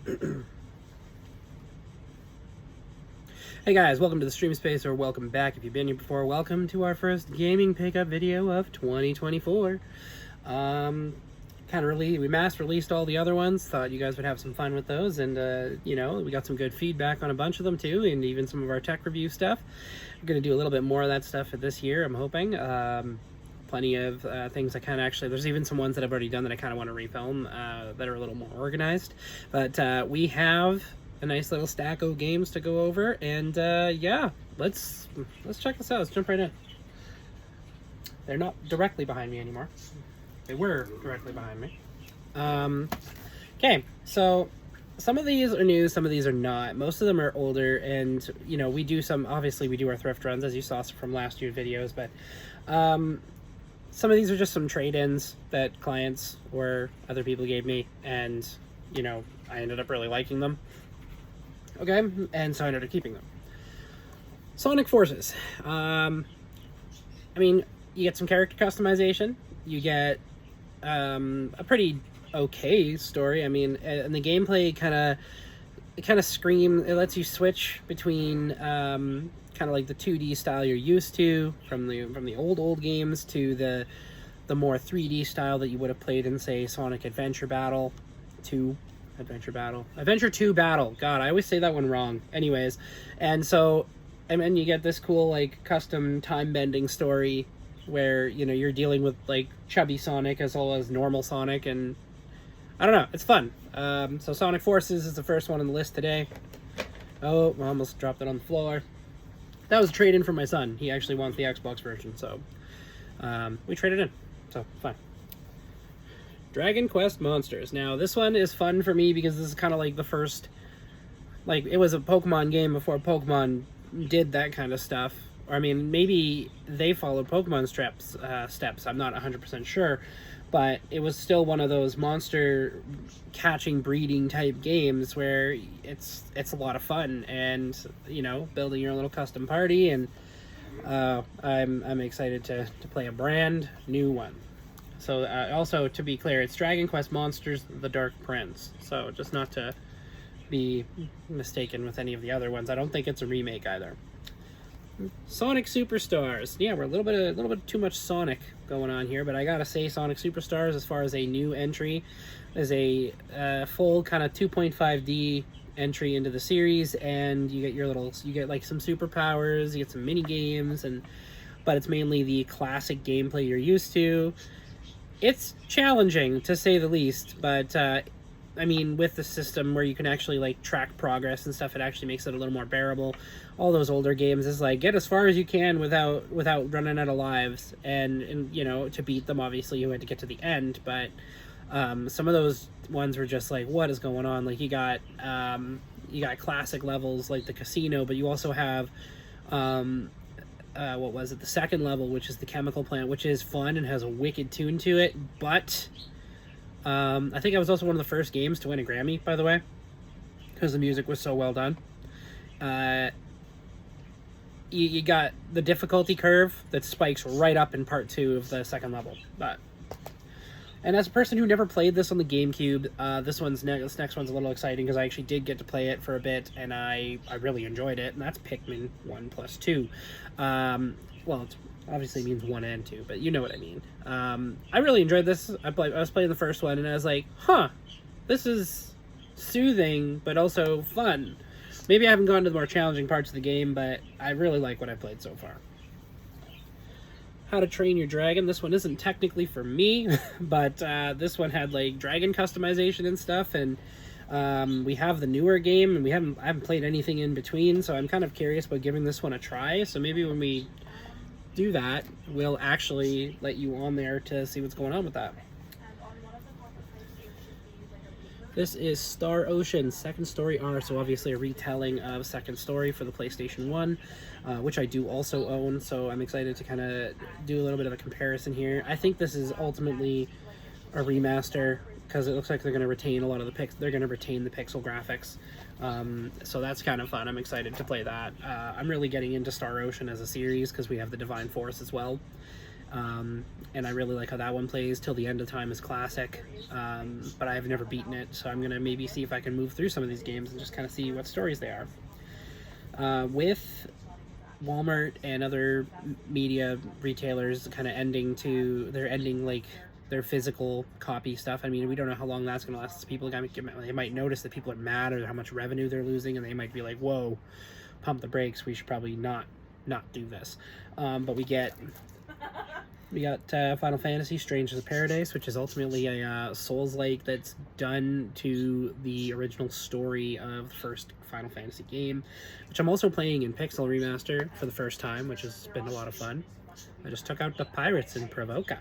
Hey guys, welcome to the stream space, or welcome back if you've been here before. Welcome to our first gaming pickup video of 2024. We mass released all the other ones. Thought you guys would have some fun with those, and we got some good feedback on a bunch of them too, and even some of our tech review stuff. We're gonna do a little bit more of that stuff for this year, I'm hoping. Plenty of things I kind of there's even some ones that I've already done that I kind of want to refilm that are a little more organized. But we have a nice little stack of games to go over, and yeah, let's check this out. Let's jump right in. They're not directly behind me anymore. They were directly behind me. Okay, so some of these are new, some of these are not. Most of them are older, and we do obviously we do our thrift runs, as you saw from last year's videos, but some of these are just some trade-ins that clients or other people gave me, and I ended up really liking them. Okay, and so I ended up keeping them. Sonic Forces. You get some character customization. You get a pretty okay story. And the gameplay kind of scream. It lets you switch between kind of like the 2D style you're used to from the old games to the more 3D style that you would have played in, say, Sonic Adventure Battle 2. Adventure 2 Battle. God, I always say that one wrong. Anyways, and then you get this cool, like, custom time-bending story where, you're dealing with, like, chubby Sonic as well as normal Sonic, and I don't know, it's fun. So Sonic Forces is the first one on the list today. Oh, I almost dropped it on the floor. That was a trade-in for my son. He actually wants the Xbox version, so we traded in. So, fine. Dragon Quest Monsters. Now, this one is fun for me because this is kind of like the first, like, it was a Pokemon game before Pokemon did that kind of stuff. Or, maybe they followed Pokemon steps. I'm not 100% sure. But it was still one of those monster catching, breeding type games where it's a lot of fun, and, building your own little custom party, and I'm excited to play a brand new one. So, also, to be clear, it's Dragon Quest Monsters: The Dark Prince. So, just not to be mistaken with any of the other ones. I don't think it's a remake either. Sonic Superstars. Yeah, we're a little bit too much Sonic going on here, but I gotta say, Sonic Superstars, as far as a new entry, is a full kind of 2.5D entry into the series, and you get like some superpowers, you get some mini games, but it's mainly the classic gameplay you're used to. It's challenging, to say the least, but with the system where you can actually, like, track progress and stuff, it actually makes it a little more bearable. All those older games is like, get as far as you can without running out of lives, and to beat them, obviously you had to get to the end, but some of those ones were just like, what is going on? Like, you got classic levels like the casino, but you also have the second level, which is the chemical plant, which is fun and has a wicked tune to it, but I think I was also one of the first games to win a Grammy, by the way, because the music was so well done. You got the difficulty curve that spikes right up in part 2 of the second level. And as a person who never played this on the GameCube, this next one's a little exciting because I actually did get to play it for a bit, and I really enjoyed it, and that's Pikmin 1 plus 2. It obviously means 1 and 2, but you know what I mean. I really enjoyed this. I was playing the first one, and I was like, this is soothing, but also fun. Maybe I haven't gone to the more challenging parts of the game, but I really like what I've played so far. How to Train Your Dragon. This one isn't technically for me, but this one had, like, dragon customization and stuff, and we have the newer game, and I haven't played anything in between, so I'm kind of curious about giving this one a try. So maybe when we do that, we'll actually let you on there to see what's going on with that. This is Star Ocean Second Story R, so obviously a retelling of Second Story for the PlayStation 1, which I do also own, so I'm excited to kind of do a little bit of a comparison here. I think this is ultimately a remaster, because it looks like they're going to retain a lot of the they're going to retain the pixel graphics, so that's kind of fun. I'm excited to play that. I'm really getting into Star Ocean as a series, because we have the Divine Force as well. And I really like how that one plays. Till the End of Time is classic, but I've never beaten it, so I'm gonna maybe see if I can move through some of these games and just kind of see what stories they are. With Walmart and other media retailers kind of ending like their physical copy stuff. I mean, we don't know how long that's going to last. People they might notice that people are mad or how much revenue they're losing, and they might be like, "Whoa, pump the brakes. We should probably not do this." But we got Final Fantasy Strangers of Paradise, which is ultimately a Souls-like that's done to the original story of the first Final Fantasy game, which I'm also playing in Pixel Remaster for the first time, which has been a lot of fun. I just took out the pirates in Provoca.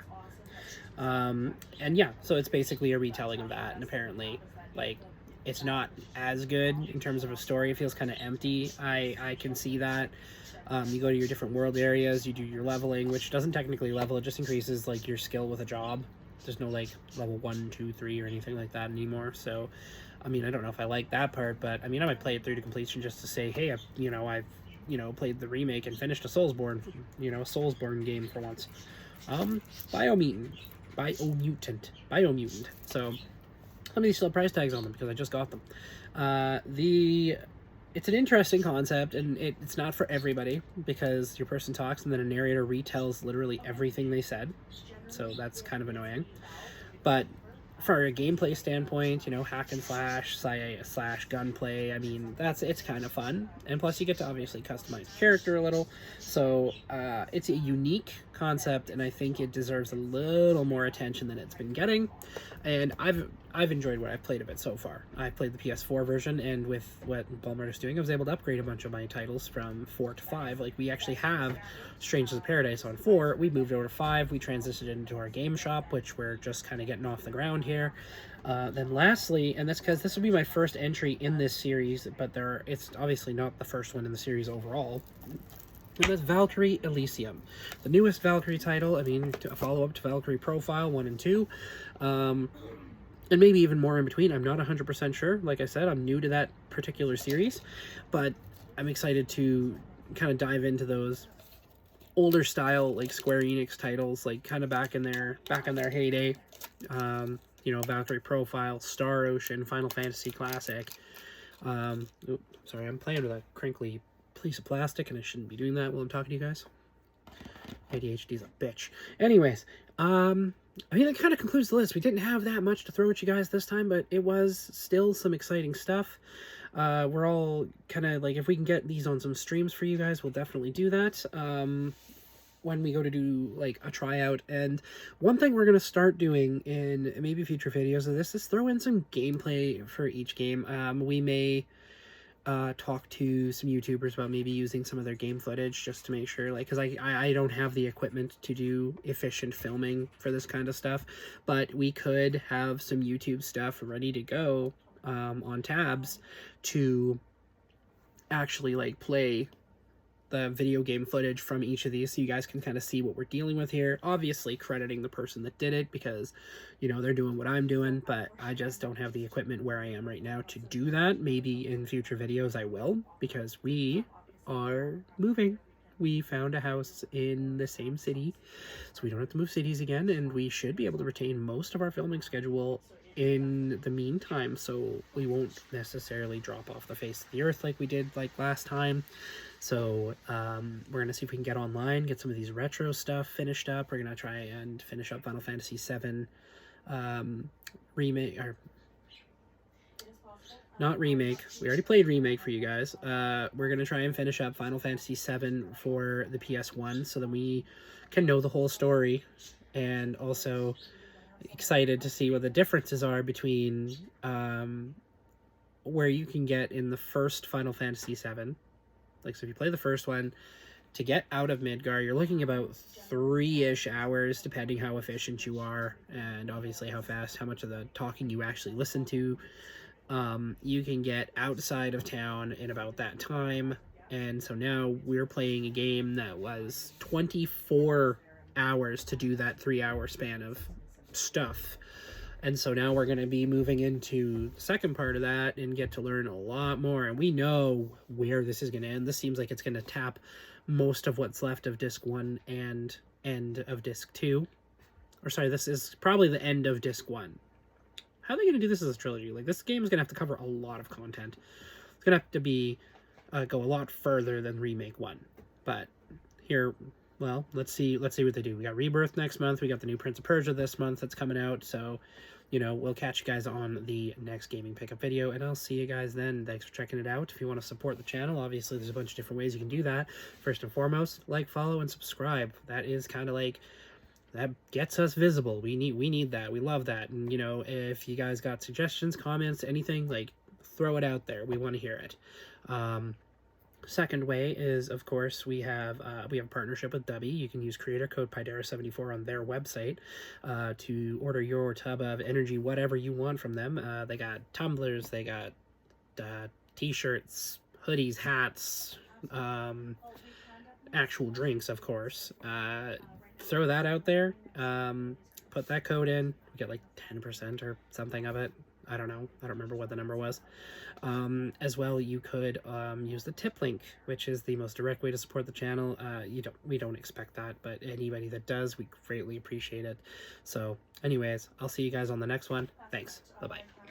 And yeah, so it's basically a retelling of that, and apparently, like, it's not as good in terms of a story. It feels kind of empty. I can see that. You go to your different world areas, you do your leveling, which doesn't technically level, it just increases like your skill with a job. There's no like level 1, 2, 3 or anything like that anymore. So I mean, I don't know if I like that part, but I mean, I might play it through to completion just to say, hey, I've played the remake and finished a Soulsborne game for once. Biomutant. So some of these still have price tags on them because I just got them. It's an interesting concept, and it's not for everybody because your person talks and then a narrator retells literally everything they said. So that's kind of annoying. But for a gameplay standpoint, hack and slash gunplay, I mean, it's kind of fun. And plus you get to obviously customize the character a little. So it's a unique concept, and I think it deserves a little more attention than it's been getting. And I've enjoyed what I've played of it so far. I played the PS4 version, and with what Walmart is doing, I was able to upgrade a bunch of my titles from 4 to 5. Like, we actually have Strangers of Paradise on 4. We moved over to 5. We transitioned it into our game shop, which we're just kind of getting off the ground here. Then lastly, and that's because this will be my first entry in this series, but it's obviously not the first one in the series overall. And that's Valkyrie Elysium, the newest Valkyrie title. I mean, a follow-up to Valkyrie Profile 1 and 2. And maybe even more in between. I'm not 100% sure. Like I said, I'm new to that particular series, but I'm excited to kind of dive into those older style, like Square Enix titles, like kind of back in their heyday. Valkyrie Profile, Star Ocean, Final Fantasy Classic. Sorry, I'm playing with a crinkly piece of plastic, and I shouldn't be doing that while I'm talking to you guys. ADHD's a bitch. Anyways, I mean, that kind of concludes the list. We didn't have that much to throw at you guys this time, but it was still some exciting stuff. We're all kind of like, if we can get these on some streams for you guys, we'll definitely do that when we go to do like a tryout. And one thing we're going to start doing in maybe future videos of this is throw in some gameplay for each game. We may talk to some YouTubers about maybe using some of their game footage just to make sure, like, because I don't have the equipment to do efficient filming for this kind of stuff, but we could have some YouTube stuff ready to go on tabs to actually like play the video game footage from each of these, so you guys can kind of see what we're dealing with here. Obviously crediting the person that did it, because they're doing what I'm doing, but I just don't have the equipment where I am right now to do that. Maybe in future videos I will, because we are moving. We found a house in the same city, so we don't have to move cities again, and we should be able to retain most of our filming schedule in the meantime, so we won't necessarily drop off the face of the earth like we did like last time. So we're gonna see if we can get online, get some of these retro stuff finished up. We're gonna try and finish up Final Fantasy VII remake, or not remake. We already played remake for you guys. We're gonna try and finish up Final Fantasy VII for the PS1, so that we can know the whole story, and also excited to see what the differences are between where you can get in the first Final Fantasy VII. Like, so if you play the first one, to get out of Midgar, you're looking about 3-ish hours, depending how efficient you are, and obviously how much of the talking you actually listen to. You can get outside of town in about that time, and so now we're playing a game that was 24 hours to do that 3-hour span of stuff. And so now we're going to be moving into the second part of that and get to learn a lot more. And we know where this is going to end. This seems like it's going to tap most of what's left of Disc 1 and end of disc 2. Or sorry, this is probably the end of disc 1. How are they going to do this as a trilogy? Like, this game is going to have to cover a lot of content. It's going to have to be go a lot further than Remake 1. But here, well, let's see what they do. We got Rebirth next month. We got the new Prince of Persia this month that's coming out. So, you know, we'll catch you guys on the next gaming pickup video, and I'll see you guys then. Thanks for checking it out. If you want to support the channel, obviously there's a bunch of different ways you can do that. First and foremost, like, follow, and subscribe. That is kind of like, that gets us visible. We need that. We love that. And, you know, if you guys got suggestions, comments, anything, like, throw it out there. We want to hear it. Second way is, of course, we have a partnership with Dubby. You can use creator code Pydera74 on their website to order your tub of energy, whatever you want from them. They got tumblers, they got t-shirts, hoodies, hats, actual drinks, of course. Throw that out there. Put that code in. We get like 10% or something of it. I don't know. I don't remember what the number was. As well, you could use the tip link, which is the most direct way to support the channel. We don't expect that, but anybody that does, we greatly appreciate it. So anyways, I'll see you guys on the next one. Thanks. Bye-bye.